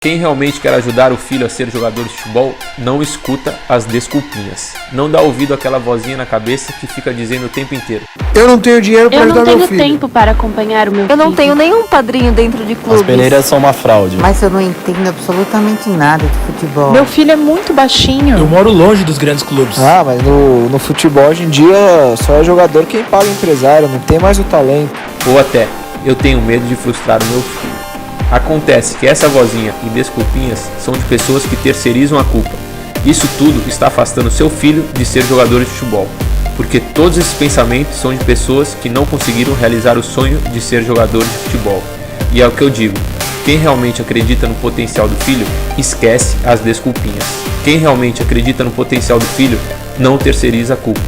Quem realmente quer ajudar o filho a ser jogador de futebol, não escuta as desculpinhas. Não dá ouvido àquela vozinha na cabeça que fica dizendo o tempo inteiro: eu não tenho dinheiro para ajudar meu filho. Eu não tenho tempo para acompanhar o meu filho. Eu não tenho nenhum padrinho dentro de clubes. As peneiras são uma fraude. Mas eu não entendo absolutamente nada de futebol. Meu filho é muito baixinho. Eu moro longe dos grandes clubes. Ah, mas no futebol hoje em dia só é jogador quem paga o empresário, não tem mais o talento. Ou até: eu tenho medo de frustrar o meu filho. Acontece que essa vozinha e desculpinhas são de pessoas que terceirizam a culpa. Isso tudo está afastando seu filho de ser jogador de futebol, porque todos esses pensamentos são de pessoas que não conseguiram realizar o sonho de ser jogador de futebol. E é o que eu digo: quem realmente acredita no potencial do filho, esquece as desculpinhas. Quem realmente acredita no potencial do filho, não terceiriza a culpa.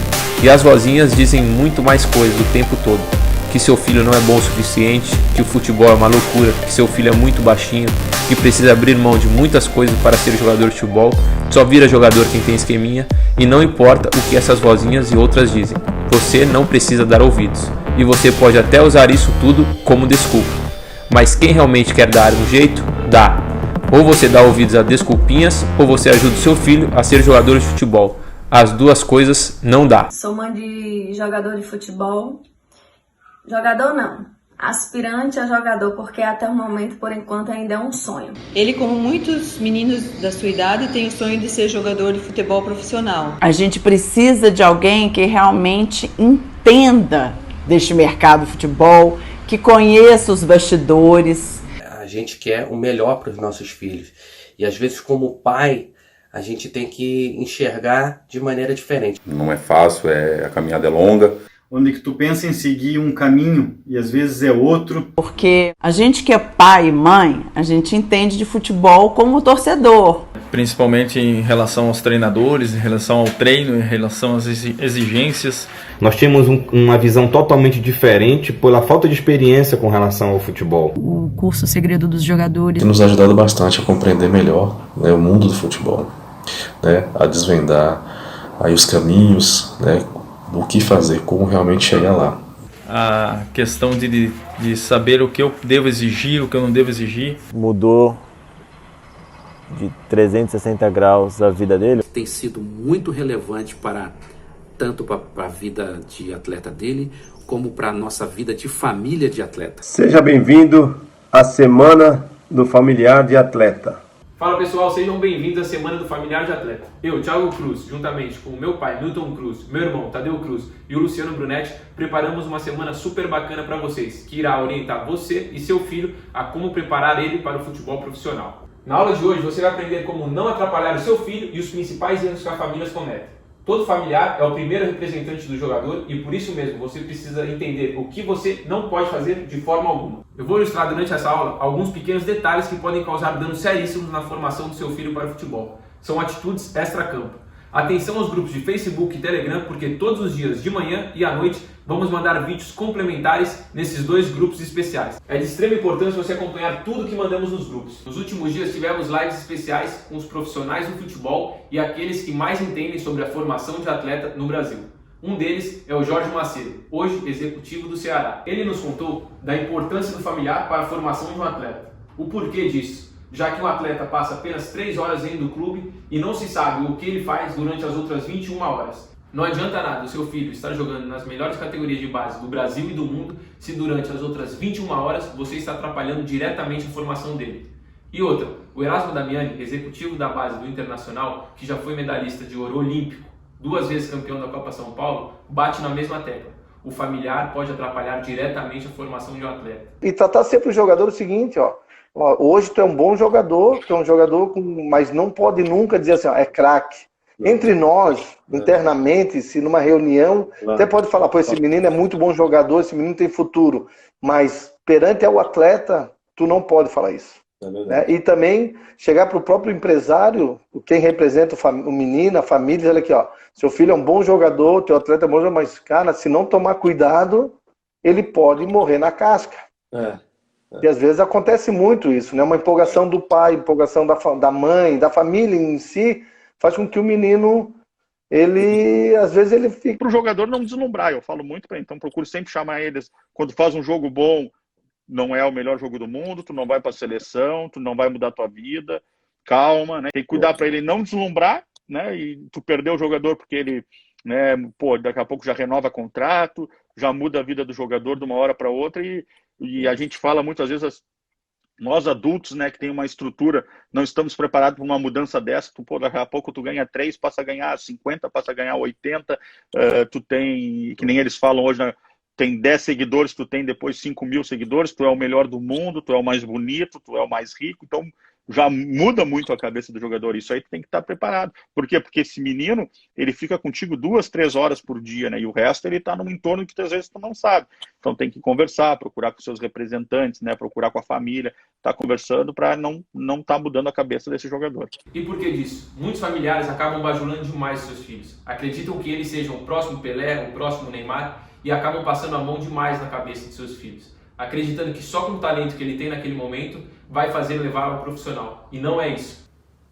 E as vozinhas dizem muito mais coisas o tempo todo: que seu filho não é bom o suficiente, que o futebol é uma loucura, que seu filho é muito baixinho, que precisa abrir mão de muitas coisas para ser jogador de futebol, só vira jogador quem tem esqueminha, e não importa o que essas vozinhas e outras dizem, você não precisa dar ouvidos, e você pode até usar isso tudo como desculpa. Mas quem realmente quer dar um jeito, dá. Ou você dá ouvidos a desculpinhas, ou você ajuda o seu filho a ser jogador de futebol. As duas coisas não dá. Sou mãe de jogador de futebol. Jogador não, aspirante a jogador, porque até o momento, por enquanto, ainda é um sonho. Ele, como muitos meninos da sua idade, tem o sonho de ser jogador de futebol profissional. A gente precisa de alguém que realmente entenda deste mercado de futebol, que conheça os bastidores. A gente quer o melhor para os nossos filhos. E às vezes, como pai, a gente tem que enxergar de maneira diferente. Não é fácil, a caminhada é longa. Onde que tu pensa em seguir um caminho e às vezes é outro. Porque a gente que é pai e mãe, a gente entende de futebol como torcedor. Principalmente em relação aos treinadores, em relação ao treino, em relação às exigências. Nós temos uma visão totalmente diferente pela falta de experiência com relação ao futebol. O curso Segredo dos Jogadores tem nos ajudado bastante a compreender melhor, né, o mundo do futebol, né, a desvendar aí os caminhos, né, o que fazer, como realmente chegar lá. A questão de saber o que eu devo exigir, o que eu não devo exigir. Mudou de 360 graus a vida dele. Tem sido muito relevante tanto para a vida de atleta dele, como para a nossa vida de família de atleta. Seja bem-vindo à Semana do Familiar de Atleta. Fala pessoal, sejam bem-vindos à Semana do Familiar de Atleta. Eu, Thiago Cruz, juntamente com o meu pai, Milton Cruz, meu irmão, Tadeu Cruz e o Luciano Brunetti, preparamos uma semana super bacana para vocês, que irá orientar você e seu filho a como preparar ele para o futebol profissional. Na aula de hoje, você vai aprender como não atrapalhar o seu filho e os principais erros que as famílias cometem. Todo familiar é o primeiro representante do jogador e por isso mesmo você precisa entender o que você não pode fazer de forma alguma. Eu vou ilustrar durante essa aula alguns pequenos detalhes que podem causar danos seríssimos na formação do seu filho para o futebol. São atitudes extra-campo. Atenção aos grupos de Facebook e Telegram, porque todos os dias de manhã e à noite vamos mandar vídeos complementares nesses dois grupos especiais. É de extrema importância você acompanhar tudo que mandamos nos grupos. Nos últimos dias tivemos lives especiais com os profissionais do futebol e aqueles que mais entendem sobre a formação de atleta no Brasil. Um deles é o Jorge Macedo, hoje executivo do Ceará. Ele nos contou da importância do familiar para a formação de um atleta. O porquê disso? Já que um atleta passa apenas 3 horas dentro do clube e não se sabe o que ele faz durante as outras 21 horas. Não adianta nada o seu filho estar jogando nas melhores categorias de base do Brasil e do mundo se durante as outras 21 horas você está atrapalhando diretamente a formação dele. E outra, o Erasmo Damiani, executivo da base do Internacional, que já foi medalhista de ouro olímpico, 2 vezes campeão da Copa São Paulo, bate na mesma tecla. O familiar pode atrapalhar diretamente a formação de um atleta. E tratar sempre o jogador o seguinte, hoje tu é um bom jogador, mas não pode nunca dizer assim, é craque. Entre nós, internamente, se numa reunião, até pode falar, esse menino é muito bom jogador, esse menino tem futuro, mas perante ao atleta, tu não pode falar isso. Né? E também chegar para o próprio empresário, quem representa o menino, a família, olha aqui, seu filho é um bom jogador, teu atleta é bom jogador, mas, cara, se não tomar cuidado, ele pode morrer na casca. E às vezes acontece muito isso, né? Uma empolgação do pai, empolgação da mãe, da família em si, faz com que o menino, às vezes ele fica... Para o jogador não deslumbrar, eu falo muito para ele, então procuro sempre chamar eles, quando faz um jogo bom, não é o melhor jogo do mundo, tu não vai para a seleção, tu não vai mudar a tua vida, calma, né? Tem que cuidar para ele não deslumbrar, né? E tu perder o jogador porque ele, né, daqui a pouco já renova contrato, já muda a vida do jogador de uma hora para outra e a gente fala muitas vezes, nós adultos, né, que tem uma estrutura, não estamos preparados para uma mudança dessa, daqui a pouco tu ganha 3, passa a ganhar 50, passa a ganhar 80, tu tem, que nem eles falam hoje, né, tem 10 seguidores, tu tem depois 5.000 seguidores, tu é o melhor do mundo, tu é o mais bonito, tu é o mais rico, então já muda muito a cabeça do jogador. Isso aí tu tem que estar preparado. Por quê? Porque esse menino, ele fica contigo 2, 3 horas por dia, né? E o resto ele está num entorno que às vezes tu não sabe. Então tem que conversar, procurar com seus representantes, né? Procurar com a família, tá conversando para não tá mudando a cabeça desse jogador. E por que disso? Muitos familiares acabam bajulando demais seus filhos. Acreditam que eles sejam o próximo Pelé, o próximo Neymar e acabam passando a mão demais na cabeça de seus filhos. Acreditando que só com o talento que ele tem naquele momento vai fazer levar ao profissional. E não é isso.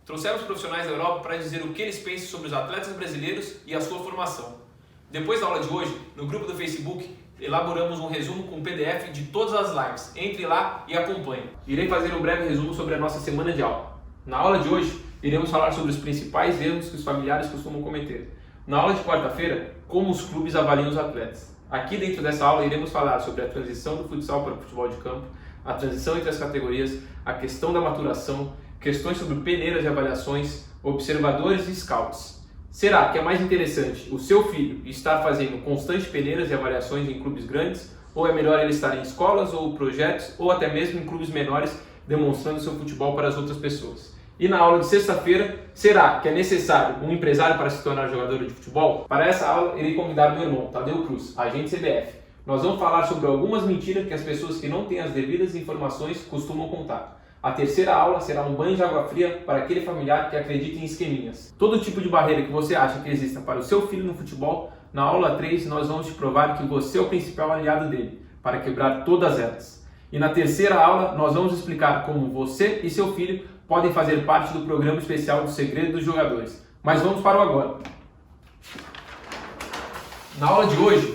Trouxemos profissionais da Europa para dizer o que eles pensam sobre os atletas brasileiros e a sua formação. Depois da aula de hoje, no grupo do Facebook, elaboramos um resumo com PDF de todas as lives. Entre lá e acompanhe. Irei fazer um breve resumo sobre a nossa semana de aula. Na aula de hoje, iremos falar sobre os principais erros que os familiares costumam cometer. Na aula de quarta-feira, como os clubes avaliam os atletas. Aqui dentro dessa aula iremos falar sobre a transição do futsal para o futebol de campo, a transição entre as categorias, a questão da maturação, questões sobre peneiras de avaliações, observadores e scouts. Será que é mais interessante o seu filho estar fazendo constantes peneiras e avaliações em clubes grandes, ou é melhor ele estar em escolas ou projetos, ou até mesmo em clubes menores, demonstrando seu futebol para as outras pessoas? E na aula de sexta-feira, será que é necessário um empresário para se tornar jogador de futebol? Para essa aula, irei convidar meu irmão, Tadeu Cruz, agente CBF. Nós vamos falar sobre algumas mentiras que as pessoas que não têm as devidas informações costumam contar. A terceira aula será um banho de água fria para aquele familiar que acredita em esqueminhas. Todo tipo de barreira que você acha que exista para o seu filho no futebol, na aula 3 nós vamos te provar que você é o principal aliado dele, para quebrar todas elas. E na terceira aula nós vamos explicar como você e seu filho podem fazer parte do programa especial do Segredo dos Jogadores. Mas vamos para o agora. Na aula de hoje,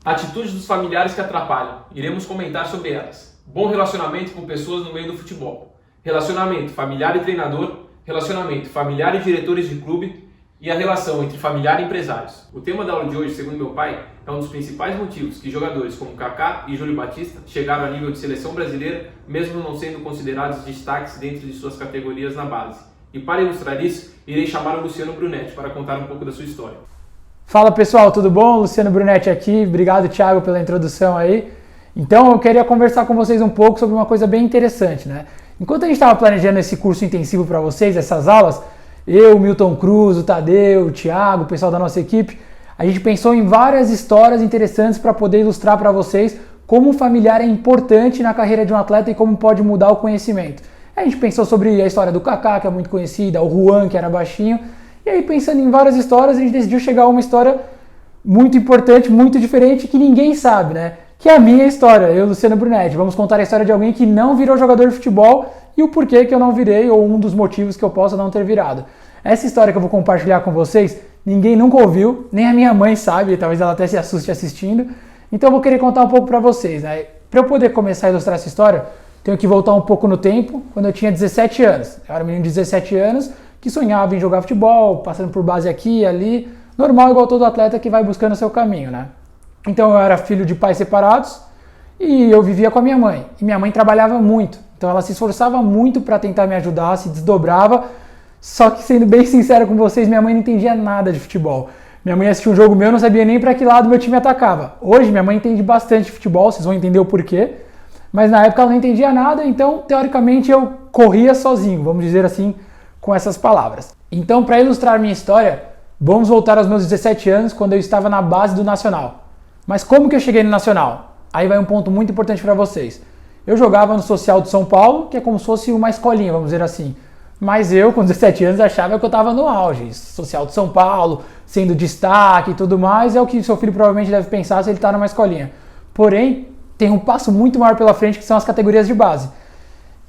atitudes dos familiares que atrapalham. Iremos comentar sobre elas. Bom relacionamento com pessoas no meio do futebol. Relacionamento familiar e treinador. Relacionamento familiar e diretores de clube. E a relação entre familiar e empresários. O tema da aula de hoje, segundo meu pai, é um dos principais motivos que jogadores como Kaká e Júlio Batista chegaram a nível de seleção brasileira, mesmo não sendo considerados destaques dentro de suas categorias na base. E para ilustrar isso, irei chamar o Luciano Brunetti para contar um pouco da sua história. Fala pessoal, tudo bom? Luciano Brunetti aqui, obrigado Thiago pela introdução aí. Então eu queria conversar com vocês um pouco sobre uma coisa bem interessante, né? Enquanto a gente estava planejando esse curso intensivo para vocês, essas aulas, eu, Milton Cruz, o Tadeu, o Thiago, o pessoal da nossa equipe, a gente pensou em várias histórias interessantes para poder ilustrar para vocês como um familiar é importante na carreira de um atleta e como pode mudar o conhecimento. A gente pensou sobre a história do Kaká, que é muito conhecida, o Juan, que era baixinho, e aí pensando em várias histórias, a gente decidiu chegar a uma história muito importante, muito diferente, que ninguém sabe, né? Que é a minha história, eu, Luciano Brunetti. Vamos contar a história de alguém que não virou jogador de futebol e o porquê que eu não virei, ou um dos motivos que eu possa não ter virado. Essa história que eu vou compartilhar com vocês, ninguém nunca ouviu, nem a minha mãe sabe, talvez ela até se assuste assistindo. Então eu vou querer contar um pouco para vocês, né? Para eu poder começar a ilustrar essa história, tenho que voltar um pouco no tempo, quando eu tinha 17 anos. Eu era um menino de 17 anos que sonhava em jogar futebol, passando por base aqui e ali, normal igual todo atleta que vai buscando o seu caminho, né? Então eu era filho de pais separados e eu vivia com a minha mãe. E minha mãe trabalhava muito, então ela se esforçava muito para tentar me ajudar, se desdobrava. Só que, sendo bem sincero com vocês, minha mãe não entendia nada de futebol. Minha mãe assistia um jogo meu, não sabia nem para que lado meu time atacava. Hoje minha mãe entende bastante de futebol, vocês vão entender o porquê. Mas na época ela não entendia nada, então teoricamente eu corria sozinho, vamos dizer assim, com essas palavras. Então, para ilustrar minha história, vamos voltar aos meus 17 anos, quando eu estava na base do Nacional. Mas como que eu cheguei no Nacional? Aí vai um ponto muito importante para vocês. Eu jogava no Social de São Paulo, que é como se fosse uma escolinha, vamos dizer assim. Mas eu, com 17 anos, achava que eu estava no auge. Social de São Paulo, sendo destaque e tudo mais, é o que seu filho provavelmente deve pensar se ele está numa escolinha. Porém, tem um passo muito maior pela frente, que são as categorias de base.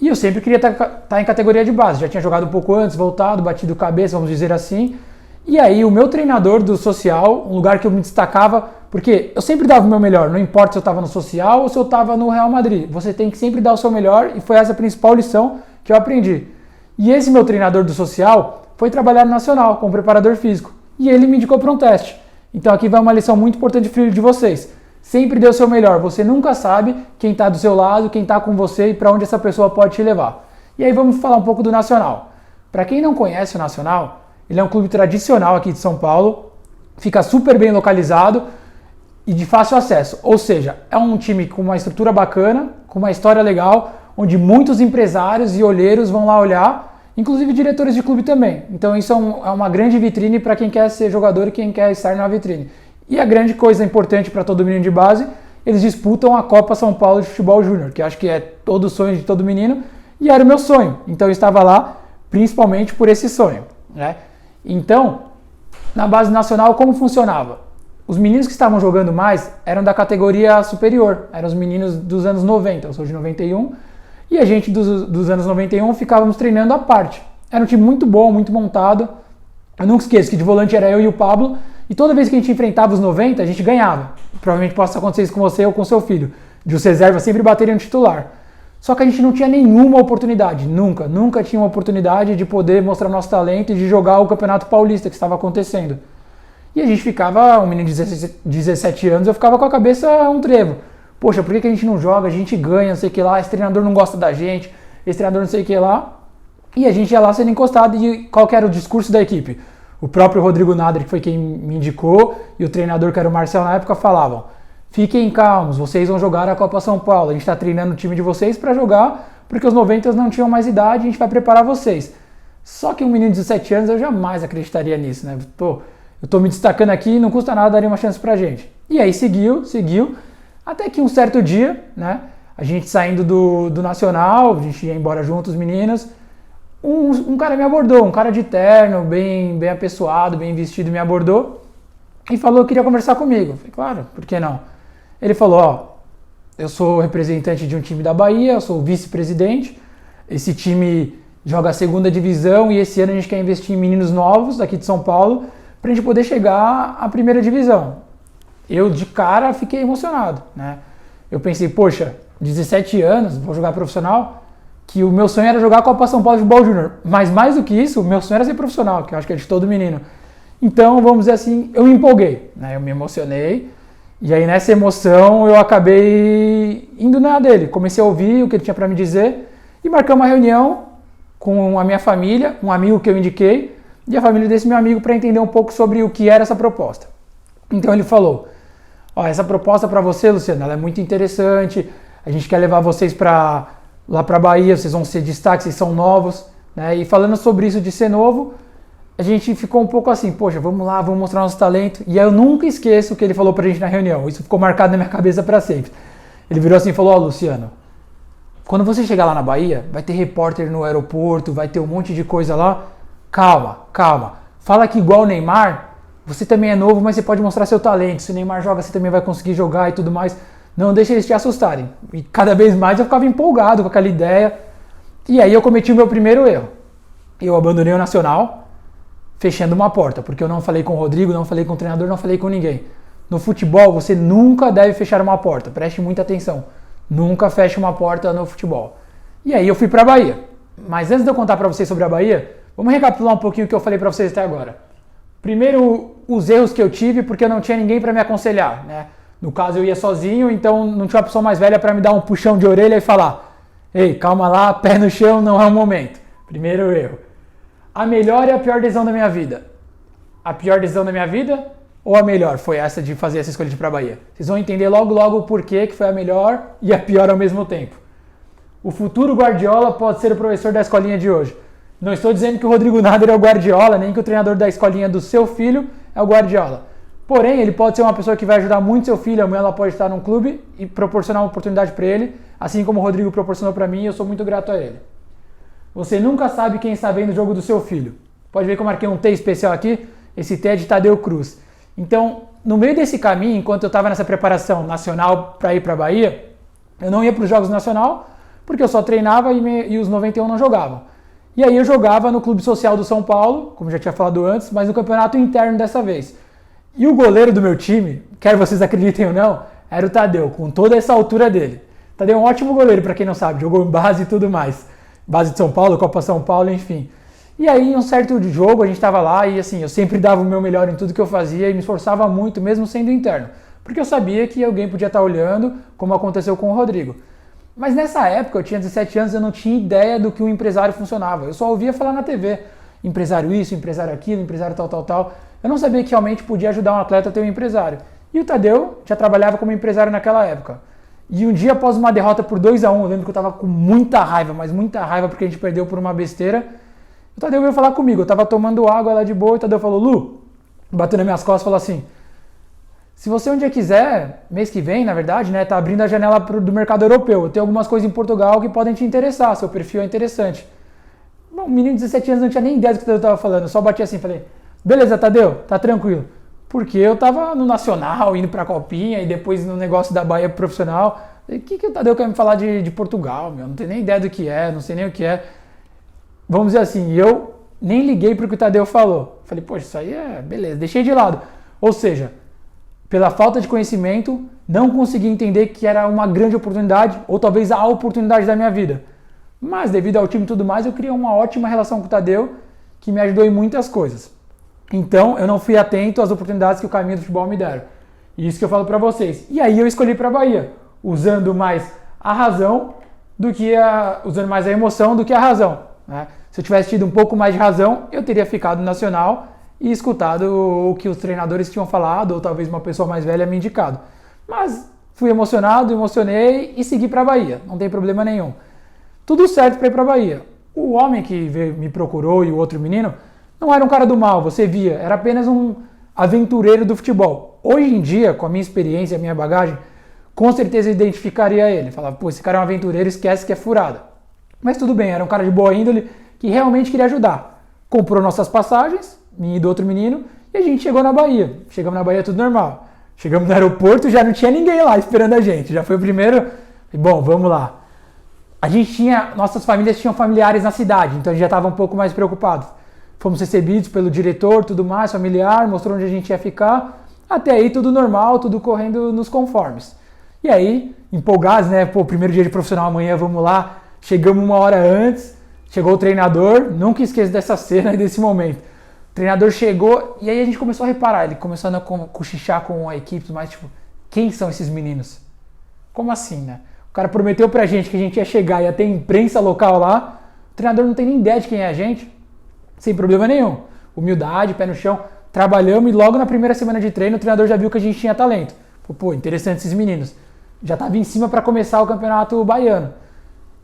E eu sempre queria estar em categoria de base. Já tinha jogado um pouco antes, voltado, batido cabeça, vamos dizer assim. E aí o meu treinador do Social, um lugar que eu me destacava Porque eu sempre dava o meu melhor, não importa se eu estava no social ou se eu estava no Real Madrid. Você tem que sempre dar o seu melhor e foi essa a principal lição que eu aprendi. E esse meu treinador do social foi trabalhar no Nacional como preparador físico e ele me indicou para um teste. Então aqui vai uma lição muito importante, filho de vocês. Sempre dê o seu melhor, você nunca sabe quem está do seu lado, quem está com você e para onde essa pessoa pode te levar. E aí vamos falar um pouco do Nacional. Para quem não conhece o Nacional, ele é um clube tradicional aqui de São Paulo, fica super bem localizado e de fácil acesso, ou seja, é um time com uma estrutura bacana, com uma história legal, onde muitos empresários e olheiros vão lá olhar, inclusive diretores de clube também. Então isso é uma grande vitrine para quem quer ser jogador e quem quer estar na vitrine. E a grande coisa importante para todo menino de base, eles disputam a Copa São Paulo de Futebol Júnior, que eu acho que é todo o sonho de todo menino, e era o meu sonho. Então eu estava lá principalmente por esse sonho, né? Então, na base nacional, como funcionava? Os meninos que estavam jogando mais eram da categoria superior, eram os meninos dos anos 90, eu sou de 91, e a gente dos anos 91 ficávamos treinando à parte. Era um time muito bom, muito montado. Eu nunca esqueço que de volante era eu e o Pablo, e toda vez que a gente enfrentava os 90, a gente ganhava. Provavelmente possa acontecer isso com você ou com seu filho, de os reservas sempre baterem no titular. Só que a gente não tinha nenhuma oportunidade, nunca tinha uma oportunidade de poder mostrar nosso talento e de jogar o Campeonato Paulista que estava acontecendo. E a gente ficava, um menino de 17 anos, eu ficava com a cabeça um trevo. Poxa, por que a gente não joga? A gente ganha, não sei o que lá, esse treinador não gosta da gente, esse treinador não sei o que lá. E a gente ia lá sendo encostado e qual que era o discurso da equipe? O próprio Rodrigo Nader, que foi quem me indicou, e o treinador, que era o Marcel na época, falavam: fiquem calmos, vocês vão jogar a Copa São Paulo, a gente está treinando o time de vocês para jogar, porque os 90 não tinham mais idade, a gente vai preparar vocês. Só que um menino de 17 anos, eu jamais acreditaria nisso, né? Eu tô me destacando aqui, não custa nada, daria uma chance pra gente. E aí seguiu, até que um certo dia, né, a gente saindo do Nacional, a gente ia embora juntos, os meninos, um cara me abordou, um cara de terno, bem apessoado, bem vestido, me abordou e falou que queria conversar comigo. Eu falei, claro, por que não? Ele falou, ó, eu sou representante de um time da Bahia, eu sou vice-presidente, esse time joga a segunda divisão e esse ano a gente quer investir em meninos novos aqui de São Paulo, para a gente poder chegar à primeira divisão. Eu, de cara, fiquei emocionado, né? Eu pensei, poxa, 17 anos, vou jogar profissional, que o meu sonho era jogar a Copa São Paulo de Futebol Júnior. Mas mais do que isso, o meu sonho era ser profissional, que eu acho que é de todo menino. Então, vamos dizer assim, eu me empolguei, né? Eu me emocionei, e aí nessa emoção eu acabei indo na dele. Comecei a ouvir o que ele tinha para me dizer, e marquei uma reunião com a minha família, um amigo que eu indiquei, e a família desse meu amigo para entender um pouco sobre o que era essa proposta. Então ele falou, ó, essa proposta para você, Luciano, ela é muito interessante, a gente quer levar vocês lá para Bahia, vocês vão ser destaque, vocês são novos, né? E falando sobre isso de ser novo, a gente ficou um pouco assim, poxa, vamos lá, vamos mostrar nosso talento. E aí eu nunca esqueço o que ele falou pra gente na reunião, isso ficou marcado na minha cabeça para sempre. Ele virou assim e falou, ó, Luciano, quando você chegar lá na Bahia, vai ter repórter no aeroporto, vai ter um monte de coisa lá. Calma. Fala que igual o Neymar, você também é novo, mas você pode mostrar seu talento. Se o Neymar joga, você também vai conseguir jogar e tudo mais. Não deixa eles te assustarem. E cada vez mais eu ficava empolgado com aquela ideia. E aí eu cometi o meu primeiro erro. Eu abandonei o Nacional, fechando uma porta, porque eu não falei com o Rodrigo, não falei com o treinador, não falei com ninguém. No futebol, você nunca deve fechar uma porta. Preste muita atenção. Nunca feche uma porta no futebol. E aí eu fui pra Bahia. Mas antes de eu contar pra vocês sobre a Bahia, vamos recapitular um pouquinho o que eu falei para vocês até agora. Primeiro, os erros que eu tive, porque eu não tinha ninguém para me aconselhar, né? No caso, eu ia sozinho, então não tinha uma pessoa mais velha para me dar um puxão de orelha e falar: ei, calma lá, pé no chão, não é o momento. Primeiro erro. A melhor e a pior decisão da minha vida. A pior decisão da minha vida ou a melhor? Foi essa de fazer essa escolha de ir para a Bahia. Vocês vão entender logo o porquê que foi a melhor e a pior ao mesmo tempo. O futuro Guardiola pode ser o professor da escolinha de hoje. Não estou dizendo que o Rodrigo Nader é o Guardiola, nem que o treinador da escolinha do seu filho é o Guardiola. Porém, ele pode ser uma pessoa que vai ajudar muito seu filho, amanhã ela pode estar num clube e proporcionar uma oportunidade para ele, assim como o Rodrigo proporcionou para mim, e eu sou muito grato a ele. Você nunca sabe quem está vendo o jogo do seu filho. Pode ver que eu marquei um T especial aqui, esse T é de Tadeu Cruz. Então, no meio desse caminho, enquanto eu estava nessa preparação nacional para ir para a Bahia, eu não ia para os Jogos Nacional, porque eu só treinava e os 91 não jogavam. E aí eu jogava no Clube Social do São Paulo, como já tinha falado antes, mas no campeonato interno dessa vez. E o goleiro do meu time, quer vocês acreditem ou não, era o Tadeu, com toda essa altura dele. Tadeu é um ótimo goleiro, para quem não sabe, jogou em base e tudo mais. Base de São Paulo, Copa São Paulo, enfim. E aí, em um certo jogo, a gente estava lá e assim, eu sempre dava o meu melhor em tudo que eu fazia e me esforçava muito, mesmo sendo interno. Porque eu sabia que alguém podia estar olhando, como aconteceu com o Rodrigo. Mas nessa época, eu tinha 17 anos, eu não tinha ideia do que um empresário funcionava. Eu só ouvia falar na TV. Empresário isso, empresário aquilo, empresário tal. Eu não sabia que realmente podia ajudar um atleta a ter um empresário. E o Tadeu já trabalhava como empresário naquela época. E um dia após uma derrota por 2-1, eu lembro que eu estava com muita raiva, mas muita raiva porque a gente perdeu por uma besteira. O Tadeu veio falar comigo, eu estava tomando água lá de boa, e o Tadeu falou, Lu, bateu nas minhas costas e falou assim, se você um dia quiser, mês que vem, na verdade, né, tá abrindo a janela do mercado europeu, eu tenho algumas coisas em Portugal que podem te interessar, seu perfil é interessante. Bom, um menino de 17 anos não tinha nem ideia do que o Tadeu estava falando, eu só bati assim, falei, beleza, Tadeu, tá tranquilo. Porque eu tava no Nacional, indo pra Copinha, e depois no negócio da Bahia profissional. O que o Tadeu quer me falar de Portugal, meu? Não tenho nem ideia do que é, não sei nem o que é. Vamos dizer assim, eu nem liguei pro que o Tadeu falou. Falei, poxa, isso aí é beleza, deixei de lado. Ou seja, pela falta de conhecimento, não consegui entender que era uma grande oportunidade, ou talvez a oportunidade da minha vida. Mas devido ao time e tudo mais, eu criei uma ótima relação com o Tadeu, que me ajudou em muitas coisas. Então, eu não fui atento às oportunidades que o caminho do futebol me deram. E isso que eu falo pra vocês. E aí eu escolhi pra Bahia, usando mais a razão do que usando mais a emoção do que a razão, né? Se eu tivesse tido um pouco mais de razão, eu teria ficado no Nacional e escutado o que os treinadores tinham falado, ou talvez uma pessoa mais velha me indicado. Mas fui emocionado, emocionei e segui pra Bahia, não tem problema nenhum. Tudo certo pra ir pra Bahia. O homem que me procurou e o outro menino não era um cara do mal, você via, era apenas um aventureiro do futebol. Hoje em dia, com a minha experiência e a minha bagagem, com certeza eu identificaria ele. Falava, pô, esse cara é um aventureiro, esquece que é furada. Mas tudo bem, era um cara de boa índole que realmente queria ajudar. Comprou nossas passagens, minha e do outro menino, e a gente chegou na Bahia. Chegamos na Bahia, tudo normal. Chegamos no aeroporto, já não tinha ninguém lá esperando a gente. Já foi o primeiro, bom, vamos lá. Nossas famílias tinham familiares na cidade, então a gente já estava um pouco mais preocupados. Fomos recebidos pelo diretor, tudo mais, familiar, mostrou onde a gente ia ficar. Até aí tudo normal, tudo correndo nos conformes. E aí, empolgados, né? Pô, primeiro dia de profissional, amanhã vamos lá. Chegamos uma hora antes, chegou o treinador, nunca esqueço dessa cena e desse momento. O treinador chegou e aí a gente começou a reparar, ele começando a cochichar com a equipe, mas tipo, quem são esses meninos? Como assim, né? O cara prometeu pra gente que a gente ia chegar e ia ter imprensa local lá, o treinador não tem nem ideia de quem é a gente. Sem problema nenhum. Humildade, pé no chão. Trabalhamos e logo na primeira semana de treino o treinador já viu que a gente tinha talento. Pô, interessante esses meninos. Já estava em cima para começar o campeonato baiano.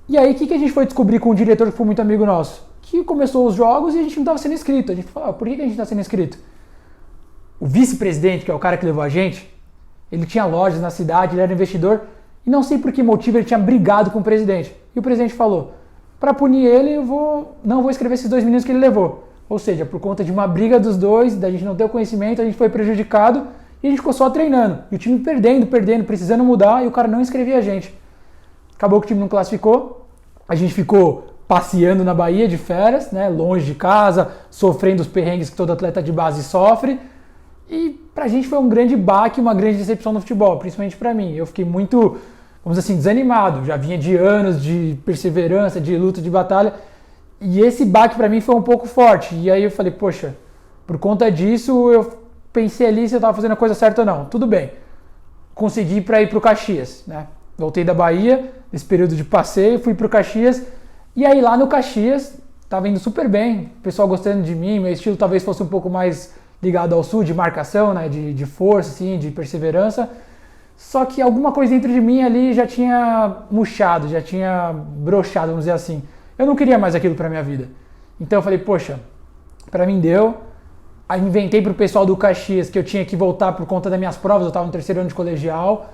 E aí o que a gente foi descobrir com o diretor que foi muito amigo nosso? Que começou os jogos e a gente não estava sendo inscrito. A gente falou, por que a gente está sendo inscrito? O vice-presidente, que é o cara que levou a gente, ele tinha lojas na cidade, ele era investidor e não sei por que motivo ele tinha brigado com o presidente. E o presidente falou, para punir ele, não vou escrever esses 2 meninos que ele levou. Ou seja, por conta de uma briga dos dois, da gente não ter o conhecimento, a gente foi prejudicado e a gente ficou só treinando. E o time perdendo, precisando mudar e o cara não inscrevia a gente. Acabou que o time não classificou, a gente ficou passeando na Bahia de férias, né, longe de casa, sofrendo os perrengues que todo atleta de base sofre. E pra gente foi um grande baque, uma grande decepção no futebol, principalmente pra mim. Eu fiquei muito, vamos dizer assim, desanimado. Já vinha de anos de perseverança, de luta, de batalha. E esse baque pra mim foi um pouco forte. E aí eu falei, poxa, por conta disso eu pensei ali se eu tava fazendo a coisa certa ou não. Tudo bem. Consegui pra ir pro Caxias, né? Voltei da Bahia, nesse período de passeio, fui pro Caxias. E aí lá no Caxias, tava indo super bem. O pessoal gostando de mim, meu estilo talvez fosse um pouco mais ligado ao sul, de marcação, né? De força, assim, de perseverança. Só que alguma coisa dentro de mim ali já tinha murchado, já tinha broxado, vamos dizer assim. Eu não queria mais aquilo pra minha vida. Então eu falei, poxa, pra mim deu. Aí inventei pro pessoal do Caxias que eu tinha que voltar por conta das minhas provas, eu tava no 3º ano de colegial.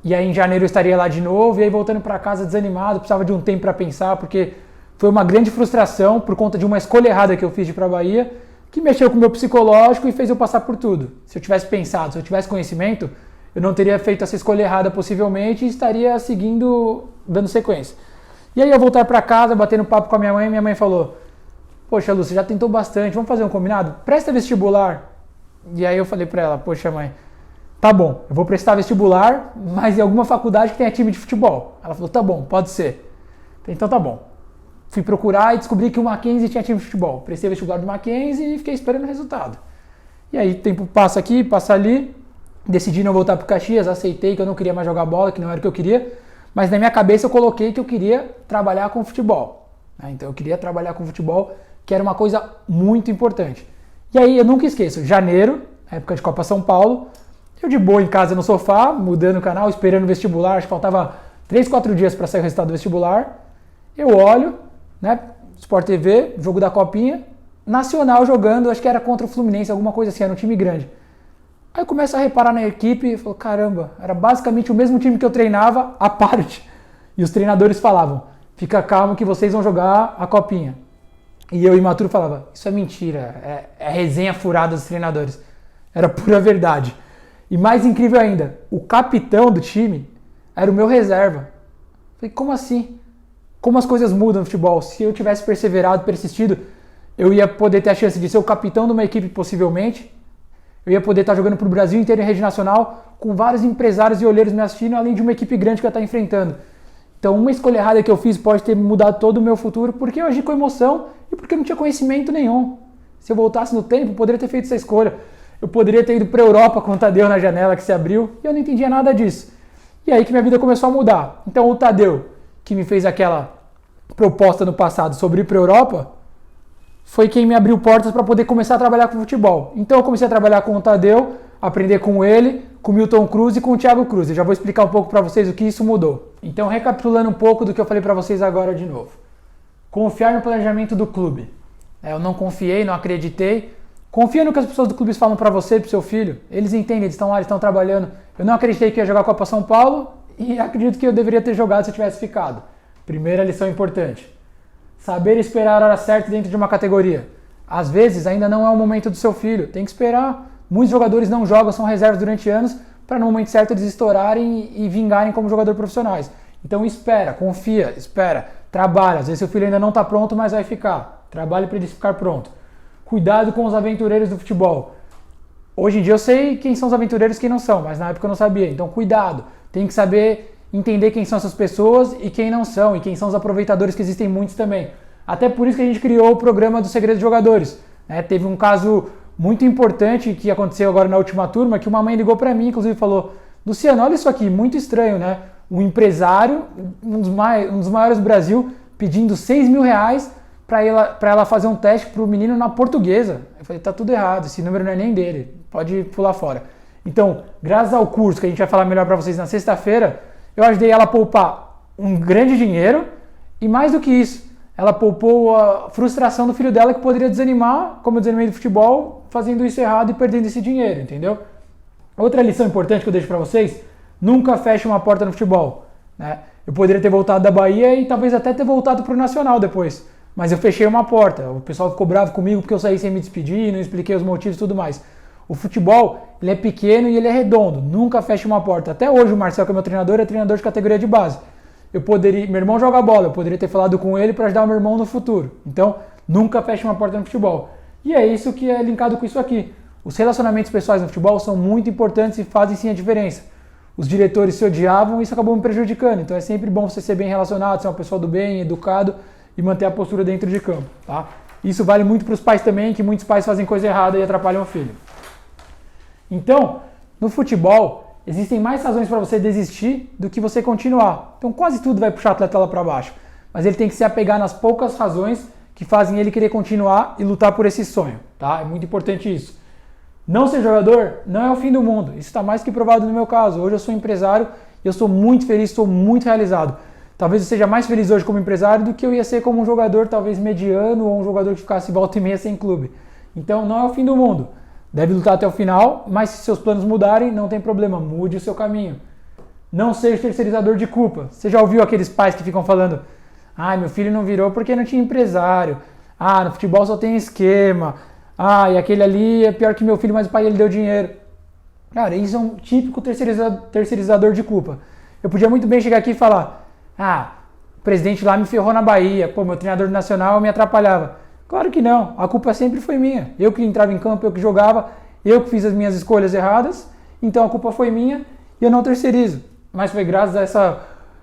E aí em janeiro eu estaria lá de novo, e aí voltando pra casa desanimado, precisava de um tempo pra pensar, porque foi uma grande frustração por conta de uma escolha errada que eu fiz de ir pra Bahia, que mexeu com o meu psicológico e fez eu passar por tudo. Se eu tivesse pensado, se eu tivesse conhecimento, eu não teria feito essa escolha errada possivelmente e estaria seguindo, dando sequência. E aí eu voltar pra casa, batendo papo com a minha mãe falou, poxa Lu, você já tentou bastante, vamos fazer um combinado? Presta vestibular E aí eu falei pra ela, poxa mãe, tá bom, eu vou prestar vestibular, mas em alguma faculdade que tenha time de futebol. Ela falou, tá bom, pode ser. Falei, então tá bom. Fui procurar e descobri que o Mackenzie tinha time de futebol. Prestei vestibular do Mackenzie e fiquei esperando o resultado. E aí o tempo passa aqui, passa ali, decidi não voltar pro Caxias, aceitei que eu não queria mais jogar bola, que não era o que eu queria, mas na minha cabeça eu coloquei que eu queria trabalhar com futebol. Então eu queria trabalhar com futebol, que era uma coisa muito importante. E aí eu nunca esqueço, janeiro, época de Copa São Paulo, eu de boa em casa no sofá, mudando o canal, esperando o vestibular, acho que faltava 3, 4 dias para sair o resultado do vestibular. Eu olho, né, Sport TV, jogo da Copinha, Nacional jogando, acho que era contra o Fluminense, alguma coisa assim, era um time grande. Aí eu começo a reparar na equipe e falo, caramba, era basicamente o mesmo time que eu treinava à parte. E os treinadores falavam, fica calmo que vocês vão jogar a Copinha. E eu, imaturo, falava, isso é mentira, é resenha furada dos treinadores. Era pura verdade. E mais incrível ainda, o capitão do time era o meu reserva. Falei, como assim? Como as coisas mudam no futebol? Se eu tivesse perseverado, persistido, eu ia poder ter a chance de ser o capitão de uma equipe possivelmente. Eu ia poder estar jogando para o Brasil inteiro em rede nacional, com vários empresários e olheiros me assistindo, além de uma equipe grande que eu ia estar enfrentando. Então, uma escolha errada que eu fiz pode ter mudado todo o meu futuro, porque eu agi com emoção e porque eu não tinha conhecimento nenhum. Se eu voltasse no tempo, eu poderia ter feito essa escolha. Eu poderia ter ido para a Europa com o Tadeu na janela que se abriu, e eu não entendia nada disso. E aí que minha vida começou a mudar. Então, o Tadeu, que me fez aquela proposta no passado sobre ir para a Europa, foi quem me abriu portas para poder começar a trabalhar com futebol. Então eu comecei a trabalhar com o Tadeu, aprender com ele, com o Milton Cruz e com o Thiago Cruz. Eu já vou explicar um pouco para vocês o que isso mudou. Então, recapitulando um pouco do que eu falei para vocês agora de novo. Confiar no planejamento do clube. Eu não confiei, não acreditei. Confia no que as pessoas do clube falam para você e pro seu filho. Eles entendem, eles estão lá, eles estão trabalhando. Eu não acreditei que ia jogar a Copa São Paulo e acredito que eu deveria ter jogado se eu tivesse ficado. Primeira lição importante. Saber esperar a hora certa dentro de uma categoria. Às vezes ainda não é o momento do seu filho, tem que esperar. Muitos jogadores não jogam, são reservas durante anos, para no momento certo eles estourarem e vingarem como jogadores profissionais. Então espera, confia, espera, trabalha. Às vezes seu filho ainda não está pronto, mas vai ficar. Trabalhe para ele ficar pronto. Cuidado com os aventureiros do futebol. Hoje em dia eu sei quem são os aventureiros e quem não são, mas na época eu não sabia. Então cuidado, tem que saber entender quem são essas pessoas e quem não são, e quem são os aproveitadores, que existem muitos também. Até por isso que a gente criou o programa do Segredo dos Jogadores. Teve um caso muito importante que aconteceu agora na última turma, que uma mãe ligou para mim, inclusive falou, Luciano, olha isso aqui, muito estranho, né? Um empresário, um dos maiores do Brasil, pedindo R$6.000 para ela fazer um teste para o menino na Portuguesa. Eu falei, tá tudo errado, esse número não é nem dele, pode pular fora. Então, graças ao curso, que a gente vai falar melhor para vocês na sexta-feira, eu ajudei ela a poupar um grande dinheiro e mais do que isso, ela poupou a frustração do filho dela, que poderia desanimar, como eu desanimei do futebol, fazendo isso errado e perdendo esse dinheiro, entendeu? Outra lição importante que eu deixo para vocês, nunca feche uma porta no futebol. Eu poderia ter voltado da Bahia e talvez até ter voltado para o Nacional depois, mas eu fechei uma porta. O pessoal ficou bravo comigo porque eu saí sem me despedir, não expliquei os motivos e tudo mais. O futebol, ele é pequeno e ele é redondo, nunca feche uma porta. Até hoje o Marcel, que é meu treinador, é treinador de categoria de base. Meu irmão joga bola, eu poderia ter falado com ele para ajudar o meu irmão no futuro. Então, nunca feche uma porta no futebol. E é isso que é linkado com isso aqui. Os relacionamentos pessoais no futebol são muito importantes e fazem sim a diferença. Os diretores se odiavam e isso acabou me prejudicando. Então é sempre bom você ser bem relacionado, ser uma pessoa do bem, educado e manter a postura dentro de campo. Tá? Isso vale muito para os pais também, que muitos pais fazem coisa errada e atrapalham o filho. Então, no futebol, existem mais razões para você desistir do que você continuar. Então quase tudo vai puxar o atleta lá para baixo. Mas ele tem que se apegar nas poucas razões que fazem ele querer continuar e lutar por esse sonho. Tá? É muito importante isso. Não ser jogador não é o fim do mundo. Isso está mais que provado no meu caso. Hoje eu sou empresário e eu sou muito feliz, estou muito realizado. Talvez eu seja mais feliz hoje como empresário do que eu ia ser como um jogador talvez mediano ou um jogador que ficasse volta e meia sem clube. Então não é o fim do mundo. Deve lutar até o final, mas se seus planos mudarem, não tem problema, mude o seu caminho. Não seja terceirizador de culpa. Você já ouviu aqueles pais que ficam falando, meu filho não virou porque não tinha empresário. No futebol só tem esquema. E aquele ali é pior que meu filho, mas o pai dele deu dinheiro. Cara, isso é um típico terceirizador de culpa. Eu podia muito bem chegar aqui e falar, o presidente lá me ferrou na Bahia, meu treinador nacional me atrapalhava. Claro que não, a culpa sempre foi minha. Eu que entrava em campo, eu que jogava, eu que fiz as minhas escolhas erradas, então a culpa foi minha e eu não terceirizo. Mas foi graças a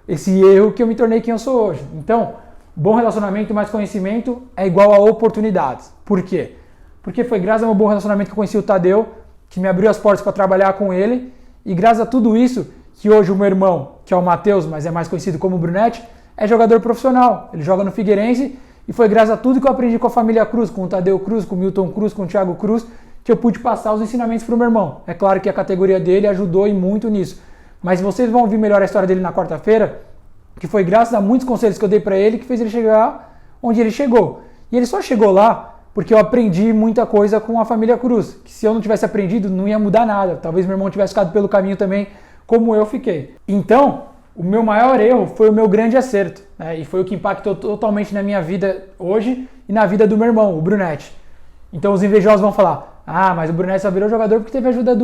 esse erro que eu me tornei quem eu sou hoje. Então, bom relacionamento mais conhecimento é igual a oportunidades. Por quê? Porque foi graças ao meu bom relacionamento que eu conheci o Tadeu, que me abriu as portas para trabalhar com ele, e graças a tudo isso, que hoje o meu irmão, que é o Matheus, mas é mais conhecido como Brunetti, é jogador profissional. Ele joga no Figueirense, e foi graças a tudo que eu aprendi com a família Cruz, com o Tadeu Cruz, com o Milton Cruz, com o Thiago Cruz, que eu pude passar os ensinamentos para o meu irmão. É claro que a categoria dele ajudou e muito nisso. Mas vocês vão ouvir melhor a história dele na quarta-feira, que foi graças a muitos conselhos que eu dei para ele que fez ele chegar onde ele chegou. E ele só chegou lá porque eu aprendi muita coisa com a família Cruz, que se eu não tivesse aprendido não ia mudar nada. Talvez meu irmão tivesse ficado pelo caminho também, como eu fiquei. Então, o meu maior erro foi o meu grande acerto, né? E foi o que impactou totalmente na minha vida hoje e na vida do meu irmão, o Brunetti. Então os invejosos vão falar, mas o Brunetti só virou jogador porque teve ajuda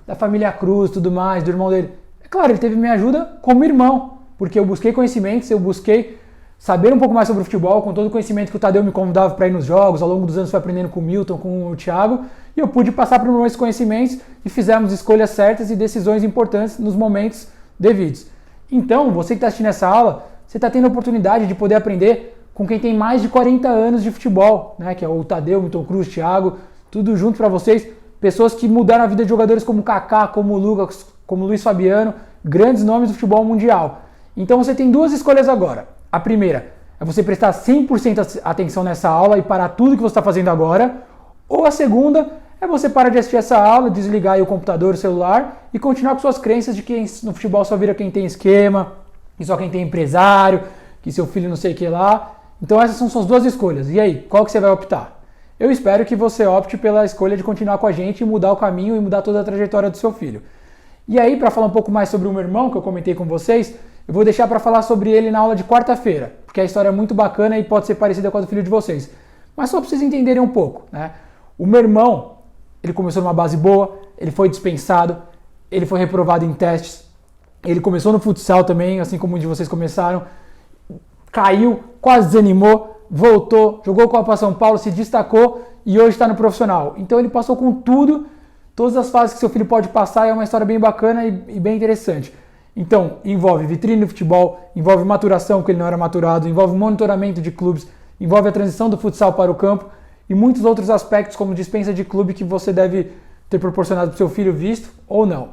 da família Cruz, tudo mais, do irmão dele. É claro, ele teve minha ajuda como irmão, porque eu busquei conhecimentos, eu busquei saber um pouco mais sobre o futebol, com todo o conhecimento que o Tadeu me convidava para ir nos jogos, ao longo dos anos fui aprendendo com o Milton, com o Thiago, e eu pude passar para o meu irmão esses conhecimentos e fizemos escolhas certas e decisões importantes nos momentos devidos. Então, você que está assistindo essa aula, você está tendo a oportunidade de poder aprender com quem tem mais de 40 anos de futebol, né? Que é o Tadeu, o Milton Cruz, o Thiago, tudo junto para vocês, pessoas que mudaram a vida de jogadores como o Kaká, como o Lucas, como o Luiz Fabiano, grandes nomes do futebol mundial. Então você tem duas escolhas agora. A primeira é você prestar 100% atenção nessa aula e parar tudo que você está fazendo agora. Ou a segunda é você parar de assistir essa aula, desligar aí o computador, o celular e continuar com suas crenças de que no futebol só vira quem tem esquema, que só quem tem empresário, que seu filho não sei o que lá. Então essas são suas duas escolhas. E aí, qual que você vai optar? Eu espero que você opte pela escolha de continuar com a gente e mudar o caminho e mudar toda a trajetória do seu filho. E aí, para falar um pouco mais sobre o meu irmão, que eu comentei com vocês, eu vou deixar para falar sobre ele na aula de quarta-feira, porque a história é muito bacana e pode ser parecida com a do filho de vocês. Mas só para vocês entenderem um pouco, né? O meu irmão, ele começou numa base boa, ele foi dispensado, ele foi reprovado em testes, ele começou no futsal também, assim como de vocês começaram, caiu, quase desanimou, voltou, jogou Copa São Paulo, se destacou e hoje está no profissional. Então ele passou com tudo, todas as fases que seu filho pode passar, é uma história bem bacana e bem interessante. Então, envolve vitrine do futebol, envolve maturação, porque ele não era maturado, envolve monitoramento de clubes, envolve a transição do futsal para o campo e muitos outros aspectos, como dispensa de clube, que você deve ter proporcionado para o seu filho visto ou não,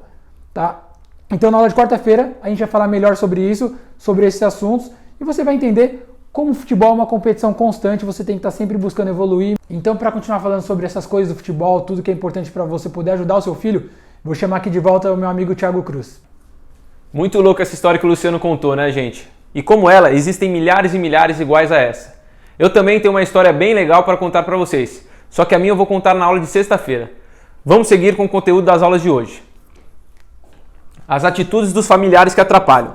tá? Então, na aula de quarta-feira, a gente vai falar melhor sobre isso, sobre esses assuntos, e você vai entender como o futebol é uma competição constante, você tem que estar sempre buscando evoluir. Então, para continuar falando sobre essas coisas do futebol, tudo que é importante para você poder ajudar o seu filho, vou chamar aqui de volta o meu amigo Thiago Cruz. Muito louca essa história que o Luciano contou, né, gente? E como ela, existem milhares e milhares iguais a essa. Eu também tenho uma história bem legal para contar para vocês, só que a minha eu vou contar na aula de sexta-feira. Vamos seguir com o conteúdo das aulas de hoje. As atitudes dos familiares que atrapalham.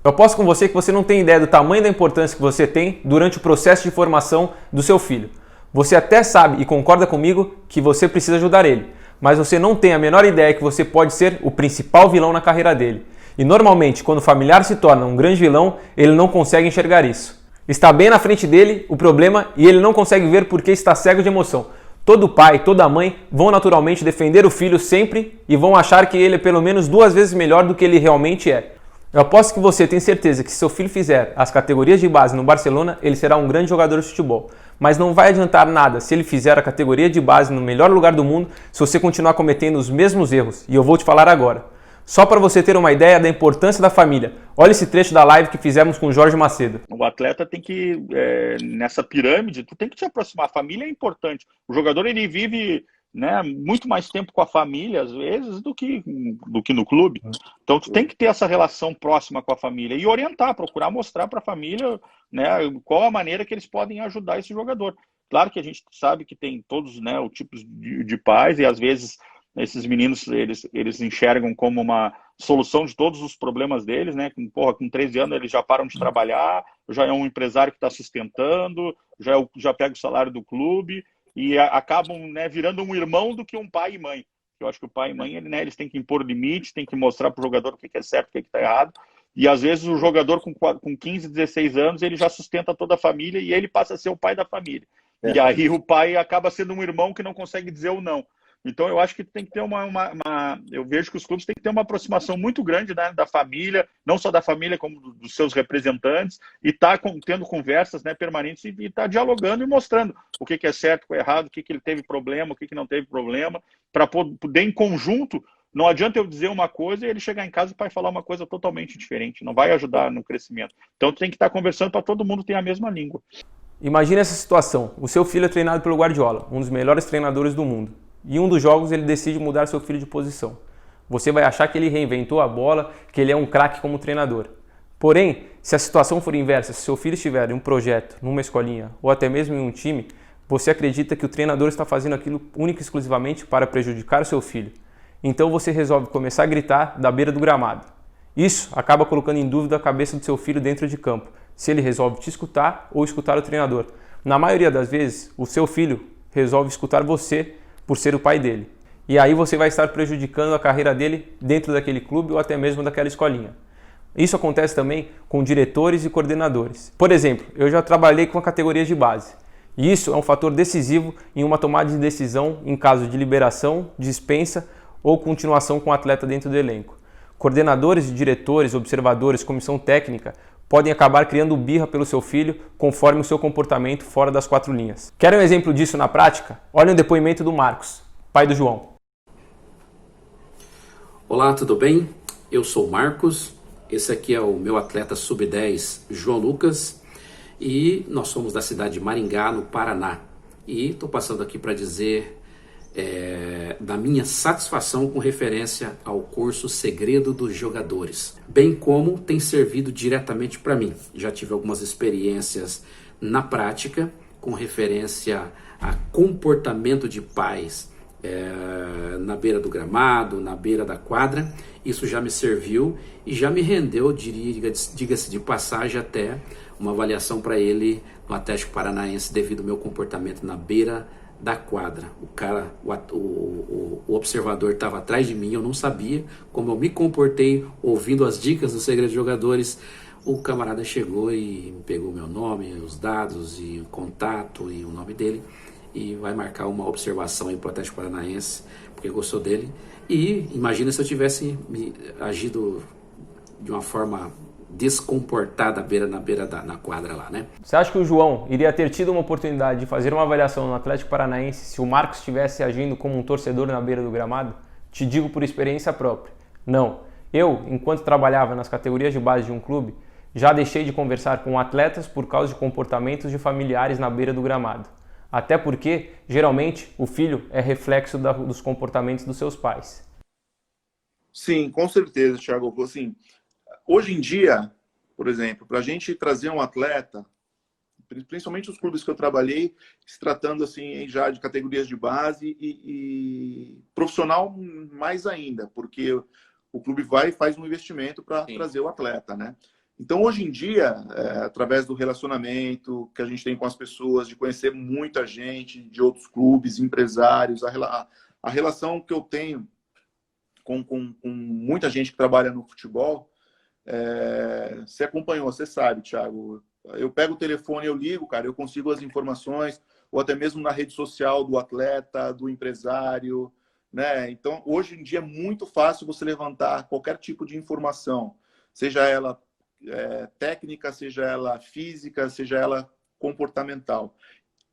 Eu aposto com você que você não tem ideia do tamanho da importância que você tem durante o processo de formação do seu filho. Você até sabe e concorda comigo que você precisa ajudar ele, mas você não tem a menor ideia que você pode ser o principal vilão na carreira dele. E normalmente, quando o familiar se torna um grande vilão, ele não consegue enxergar isso. Está bem na frente dele o problema e ele não consegue ver porque está cego de emoção. Todo pai, toda mãe vão naturalmente defender o filho sempre e vão achar que ele é pelo menos 2 vezes melhor do que ele realmente é. Eu aposto que você tem certeza que se seu filho fizer as categorias de base no Barcelona, ele será um grande jogador de futebol. Mas não vai adiantar nada se ele fizer a categoria de base no melhor lugar do mundo se você continuar cometendo os mesmos erros. E eu vou te falar agora. Só para você ter uma ideia da importância da família. Olha esse trecho da live que fizemos com o Jorge Macedo. O atleta tem que, nessa pirâmide, tu tem que te aproximar. A família é importante. O jogador, ele vive, né, muito mais tempo com a família, às vezes, do que no clube. Então, tu tem que ter essa relação próxima com a família e orientar, procurar mostrar para a família, né, qual a maneira que eles podem ajudar esse jogador. Claro que a gente sabe que tem todos, né, os tipos de pais e, às vezes, esses meninos, eles enxergam como uma solução de todos os problemas deles, né? Com 13 anos eles já param de trabalhar, já é um empresário que está sustentando, já pega o salário do clube e acabam, né, virando um irmão do que um pai e mãe. Eu acho que o pai e mãe, eles têm que impor limite, têm que mostrar para o jogador o que é certo, o que está errado. E às vezes o jogador com 15, 16 anos, ele já sustenta toda a família e ele passa a ser o pai da família. E aí o pai acaba sendo um irmão que não consegue dizer o não. Então, eu acho que tem que ter eu vejo que os clubes têm que ter uma aproximação muito grande, né, da família, não só da família, como dos seus representantes, e tendo conversas, né, permanentes e tá dialogando e mostrando o que é certo, o que é errado, o que ele teve problema, o que não teve problema, para poder, em conjunto. Não adianta eu dizer uma coisa e ele chegar em casa e falar uma coisa totalmente diferente. Não vai ajudar no crescimento. Então, tem que estar conversando para todo mundo ter a mesma língua. Imagine essa situação. O seu filho é treinado pelo Guardiola, um dos melhores treinadores do mundo. E em um dos jogos ele decide mudar seu filho de posição. Você vai achar que ele reinventou a bola, que ele é um craque como treinador. Porém, se a situação for inversa, se seu filho estiver em um projeto, numa escolinha ou até mesmo em um time, você acredita que o treinador está fazendo aquilo única e exclusivamente para prejudicar o seu filho. Então você resolve começar a gritar da beira do gramado. Isso acaba colocando em dúvida a cabeça do seu filho dentro de campo, se ele resolve te escutar ou escutar o treinador. Na maioria das vezes, o seu filho resolve escutar você por ser o pai dele. E aí você vai estar prejudicando a carreira dele dentro daquele clube ou até mesmo daquela escolinha. Isso acontece também com diretores e coordenadores. Por exemplo, eu já trabalhei com a categoria de base. E isso é um fator decisivo em uma tomada de decisão em caso de liberação, dispensa ou continuação com o atleta dentro do elenco. Coordenadores, diretores, observadores, comissão técnica podem acabar criando birra pelo seu filho conforme o seu comportamento fora das quatro linhas. Querem um exemplo disso na prática? Olhem o depoimento do Marcos, pai do João. Olá, tudo bem? Eu sou o Marcos, esse aqui é o meu atleta sub-10, João Lucas, e nós somos da cidade de Maringá, no Paraná. E estou passando aqui para dizer da minha satisfação com referência ao curso Segredo dos Jogadores, bem como tem servido diretamente para mim. Já tive algumas experiências na prática com referência a comportamento de pais na beira do gramado, na beira da quadra. Isso já me serviu e já me rendeu, diga-se de passagem, até uma avaliação para ele no Atlético Paranaense devido ao meu comportamento na beira da quadra. O observador estava atrás de mim, eu não sabia como eu me comportei ouvindo as dicas do Segredo de Jogadores. O camarada chegou e pegou meu nome, os dados e o contato e o nome dele e vai marcar uma observação aí para o Atlético Paranaense porque gostou dele. E imagina se eu tivesse agido de uma forma descomportada na quadra lá, né? Você acha que o João iria ter tido uma oportunidade de fazer uma avaliação no Atlético Paranaense se o Marcos estivesse agindo como um torcedor na beira do gramado? Te digo por experiência própria. Não. Eu, enquanto trabalhava nas categorias de base de um clube, já deixei de conversar com atletas por causa de comportamentos de familiares na beira do gramado. Até porque, geralmente, o filho é reflexo dos comportamentos dos seus pais. Sim, com certeza, Thiago. Assim, hoje em dia, por exemplo, para a gente trazer um atleta, principalmente os clubes que eu trabalhei, se tratando assim já de categorias de base e profissional mais ainda, porque o clube vai e faz um investimento para trazer o atleta, né? Então, hoje em dia, através do relacionamento que a gente tem com as pessoas, de conhecer muita gente de outros clubes, empresários, a relação que eu tenho com muita gente que trabalha no futebol, você acompanhou, você sabe, Thiago. Eu pego o telefone, eu ligo, cara, eu consigo as informações, ou até mesmo na rede social do atleta, do empresário, né? Então, hoje em dia é muito fácil você levantar qualquer tipo de informação, seja ela técnica, seja ela física, seja ela comportamental.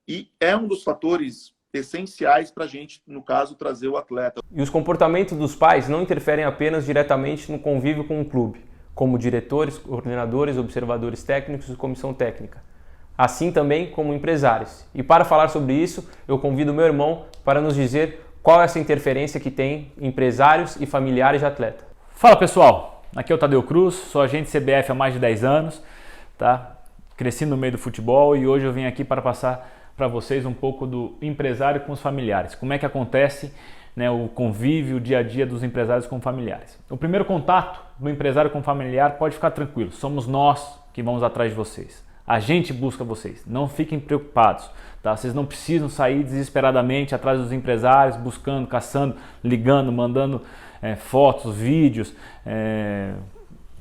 E é um dos fatores essenciais para a gente, no caso, trazer o atleta. E os comportamentos dos pais não interferem apenas diretamente no convívio com o clube, como diretores, coordenadores, observadores técnicos e comissão técnica. Assim também como empresários. E para falar sobre isso, eu convido meu irmão para nos dizer qual é essa interferência que tem empresários e familiares de atleta. Fala pessoal, aqui é o Tadeu Cruz, sou agente CBF há mais de 10 anos, tá? Cresci no meio do futebol e hoje eu vim aqui para passar para vocês um pouco do empresário com os familiares. Como é que acontece, né, o convívio, o dia a dia dos empresários com familiares. O primeiro contato do empresário com o familiar, pode ficar tranquilo, somos nós que vamos atrás de vocês. A gente busca vocês, não fiquem preocupados, tá? Vocês não precisam sair desesperadamente atrás dos empresários, buscando, caçando, ligando, mandando fotos, vídeos,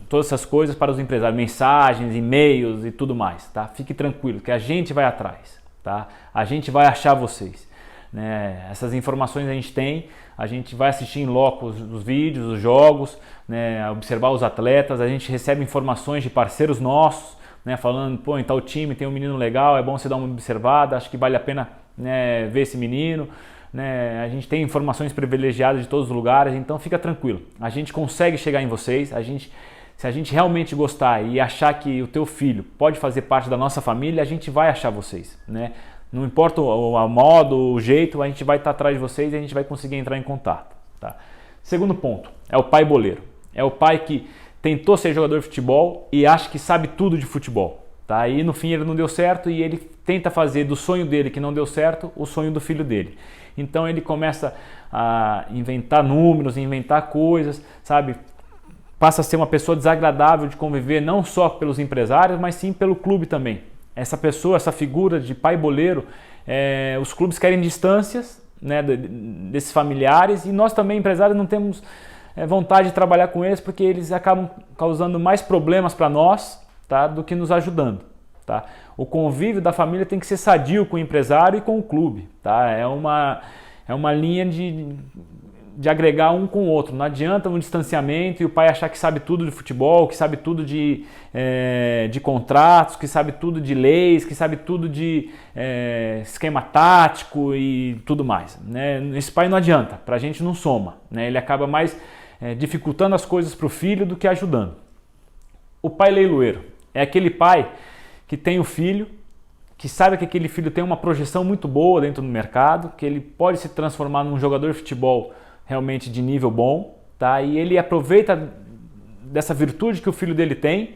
todas essas coisas para os empresários, mensagens, e-mails e tudo mais, tá? Fique tranquilo que a gente vai atrás, tá? A gente vai achar vocês. né? Essas informações a gente vai assistir em loco os vídeos, os jogos, né? Observar os atletas, a gente recebe informações de parceiros nossos, né? Falando, pô, em tal time tem um menino legal, é bom você dar uma observada, acho que vale a pena, né, ver esse menino, né? A gente tem informações privilegiadas de todos os lugares, então fica tranquilo, a gente consegue chegar em vocês, se a gente realmente gostar e achar que o teu filho pode fazer parte da nossa família, a gente vai achar vocês, né? Não importa o modo, o jeito, a gente vai estar atrás de vocês e a gente vai conseguir entrar em contato. Tá? Segundo ponto, é o pai boleiro. É o pai que tentou ser jogador de futebol e acha que sabe tudo de futebol. Tá? E no fim ele não deu certo e ele tenta fazer do sonho dele que não deu certo o sonho do filho dele. Então ele começa a inventar números, inventar coisas, sabe? Passa a ser uma pessoa desagradável de conviver não só pelos empresários, mas sim pelo clube também. Essa pessoa, essa figura de pai boleiro, os clubes querem distâncias, né, desses familiares, e nós também, empresários, não temos vontade de trabalhar com eles porque eles acabam causando mais problemas para nós, tá, do que nos ajudando. Tá? O convívio da família tem que ser sadio com o empresário e com o clube. Tá? É uma linha de agregar um com o outro. Não adianta um distanciamento e o pai achar que sabe tudo de futebol, que sabe tudo de contratos, que sabe tudo de leis, que sabe tudo de esquema tático e tudo mais. Né? Esse pai não adianta, pra gente não soma. Né? Ele acaba mais dificultando as coisas para o filho do que ajudando. O pai leiloeiro é aquele pai que tem o filho, que sabe que aquele filho tem uma projeção muito boa dentro do mercado, que ele pode se transformar num jogador de futebol realmente de nível bom, tá? E ele aproveita dessa virtude que o filho dele tem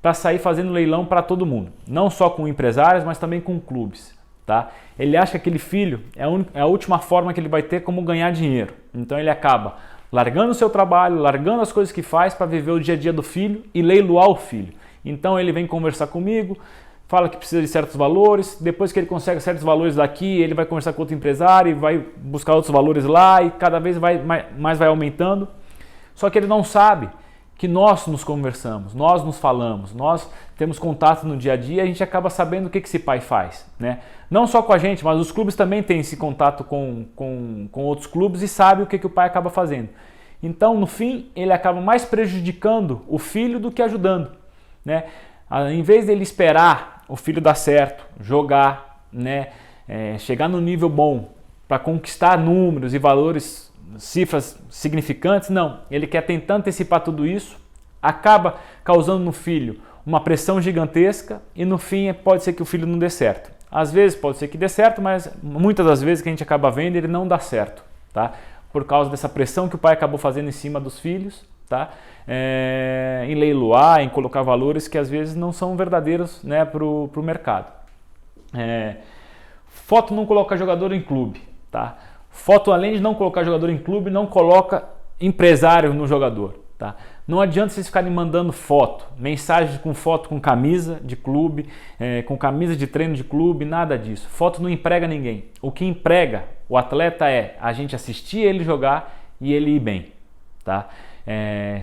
para sair fazendo leilão para todo mundo, não só com empresários, mas também com clubes, tá? Ele acha que aquele filho é a última forma que ele vai ter como ganhar dinheiro, então ele acaba largando o seu trabalho, largando as coisas que faz para viver o dia a dia do filho e leiloar o filho. Então ele vem conversar comigo, fala que precisa de certos valores, depois que ele consegue certos valores daqui, ele vai conversar com outro empresário e vai buscar outros valores lá e cada vez mais vai aumentando. Só que ele não sabe que nós nos conversamos, nós nos falamos, nós temos contato no dia a dia e a gente acaba sabendo o que esse pai faz. Né? Não só com a gente, mas os clubes também têm esse contato com outros clubes e sabe o que o pai acaba fazendo. Então, no fim, ele acaba mais prejudicando o filho do que ajudando. Né? Em vez dele esperar o filho dar certo, jogar, né, chegar no nível bom para conquistar números e valores, cifras significantes, não. Ele quer tentar antecipar tudo isso, acaba causando no filho uma pressão gigantesca e no fim pode ser que o filho não dê certo. Às vezes pode ser que dê certo, mas muitas das vezes que a gente acaba vendo ele não dá certo, tá? Por causa dessa pressão que o pai acabou fazendo em cima dos filhos, tá? Em leiloar, em colocar valores que às vezes não são verdadeiros, né, para o mercado. Foto não coloca jogador em clube. Tá? Foto, além de não colocar jogador em clube, não coloca empresário no jogador. Tá? Não adianta vocês ficarem mandando mensagens com foto com camisa de clube, com camisa de treino de clube, nada disso. Foto não emprega ninguém. O que emprega o atleta é a gente assistir ele jogar e ele ir bem. Tá?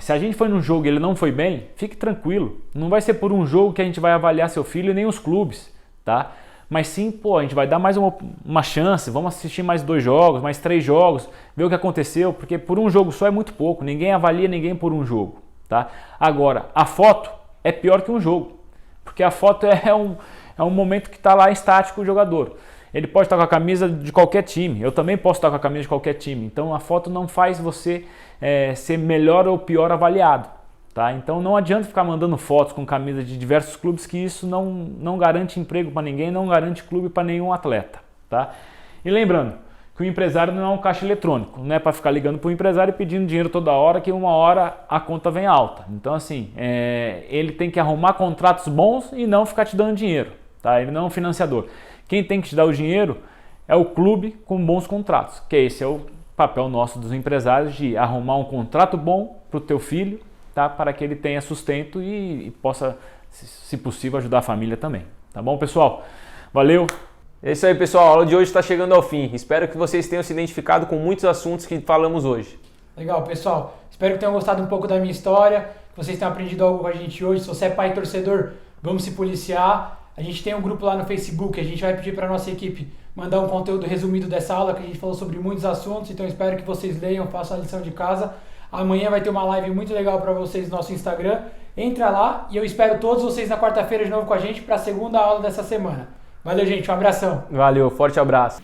Se a gente foi num jogo e ele não foi bem, fique tranquilo. Não vai ser por um jogo que a gente vai avaliar seu filho e nem os clubes. Tá? Mas sim, a gente vai dar mais uma chance, vamos assistir mais 2 jogos, mais 3 jogos, ver o que aconteceu, porque por um jogo só é muito pouco, ninguém avalia ninguém por um jogo. Tá? Agora, a foto é pior que um jogo, porque a foto é um momento que está lá estático o jogador. Ele pode estar com a camisa de qualquer time, eu também posso estar com a camisa de qualquer time, então a foto não faz você ser melhor ou pior avaliado. Tá? Então não adianta ficar mandando fotos com camisas de diversos clubes, que isso não garante emprego para ninguém, não garante clube para nenhum atleta. Tá? E lembrando que o empresário não é um caixa eletrônico, não é para ficar ligando para o empresário e pedindo dinheiro toda hora, que uma hora a conta vem alta. Então assim, ele tem que arrumar contratos bons e não ficar te dando dinheiro. Tá? Ele não é um financiador. Quem tem que te dar o dinheiro é o clube com bons contratos, que esse é o papel nosso dos empresários, de arrumar um contrato bom para o teu filho, tá? Para que ele tenha sustento e possa, se possível, ajudar a família também. Tá bom, pessoal? Valeu! É isso aí, pessoal. A aula de hoje está chegando ao fim. Espero que vocês tenham se identificado com muitos assuntos que falamos hoje. Legal, pessoal. Espero que tenham gostado um pouco da minha história, que vocês tenham aprendido algo com a gente hoje. Se você é pai e torcedor, vamos se policiar. A gente tem um grupo lá no Facebook, a gente vai pedir para a nossa equipe mandar um conteúdo resumido dessa aula, que a gente falou sobre muitos assuntos, então espero que vocês leiam, façam a lição de casa. Amanhã vai ter uma live muito legal para vocês no nosso Instagram. Entra lá e eu espero todos vocês na quarta-feira de novo com a gente para a segunda aula dessa semana. Valeu, gente, um abração. Valeu, forte abraço.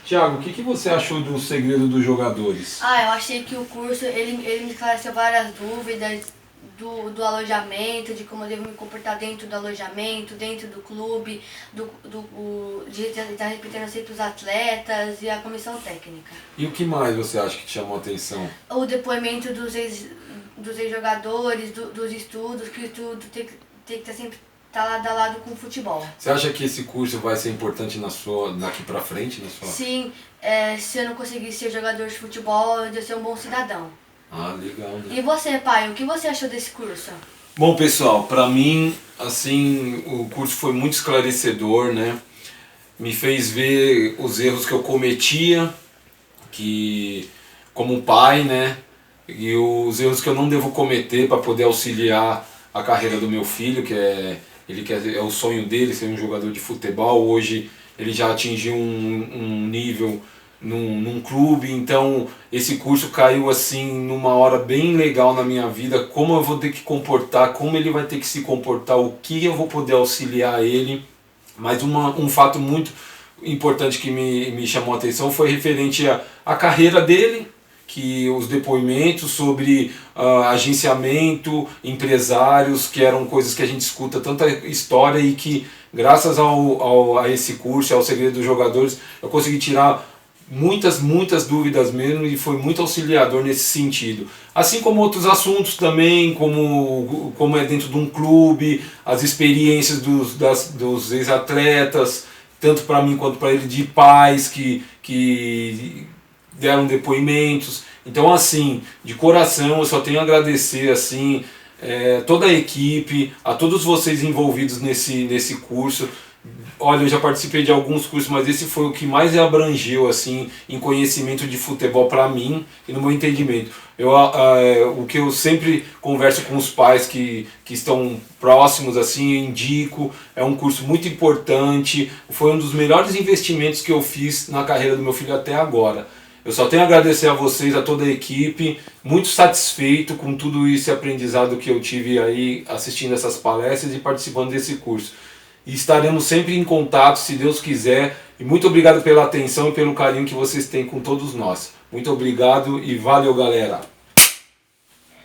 Tiago, o que você achou do segredo dos jogadores? Eu achei que o curso, ele me esclareceu várias dúvidas do alojamento, de como eu devo me comportar dentro do alojamento, dentro do clube, de estar repetindo sempre os atletas e a comissão técnica. E o que mais você acha que te chamou a atenção? O depoimento dos ex-jogadores, dos estudos, que o estudo tem que estar sempre lado a lado com o futebol. Você acha que esse curso vai ser importante daqui pra frente? Sim, se eu não conseguir ser jogador de futebol, eu devo ser um bom cidadão. Ah, legal, né? E você, pai, o que você achou desse curso? Bom, pessoal, pra mim, assim, o curso foi muito esclarecedor, né? Me fez ver os erros que eu cometia, como pai, né? E os erros que eu não devo cometer para poder auxiliar a carreira do meu filho, é o sonho dele ser um jogador de futebol. Hoje ele já atingiu um nível num clube, então esse curso caiu assim numa hora bem legal na minha vida, como eu vou ter que comportar, como ele vai ter que se comportar, o que eu vou poder auxiliar ele. Mas um fato muito importante que me chamou a atenção foi referente à carreira dele, que os depoimentos sobre agenciamento, empresários, que eram coisas que a gente escuta, tanta história, e que graças a esse curso, ao Segredo dos Jogadores, eu consegui tirar muitas dúvidas mesmo, e foi muito auxiliador nesse sentido. Assim como outros assuntos também, como é dentro de um clube, as experiências dos ex-atletas, tanto para mim quanto para ele, de pais que deram depoimentos. Então, assim, de coração, eu só tenho a agradecer assim, toda a equipe, a todos vocês envolvidos nesse curso. Olha, eu já participei de alguns cursos, mas esse foi o que mais abrangeu assim, em conhecimento de futebol para mim e no meu entendimento. O que eu sempre converso com os pais que estão próximos, assim, eu indico, é um curso muito importante, foi um dos melhores investimentos que eu fiz na carreira do meu filho até agora. Eu só tenho a agradecer a vocês, a toda a equipe, muito satisfeito com tudo esse aprendizado que eu tive aí assistindo essas palestras e participando desse curso. E estaremos sempre em contato, se Deus quiser. E muito obrigado pela atenção e pelo carinho que vocês têm com todos nós. Muito obrigado e valeu, galera!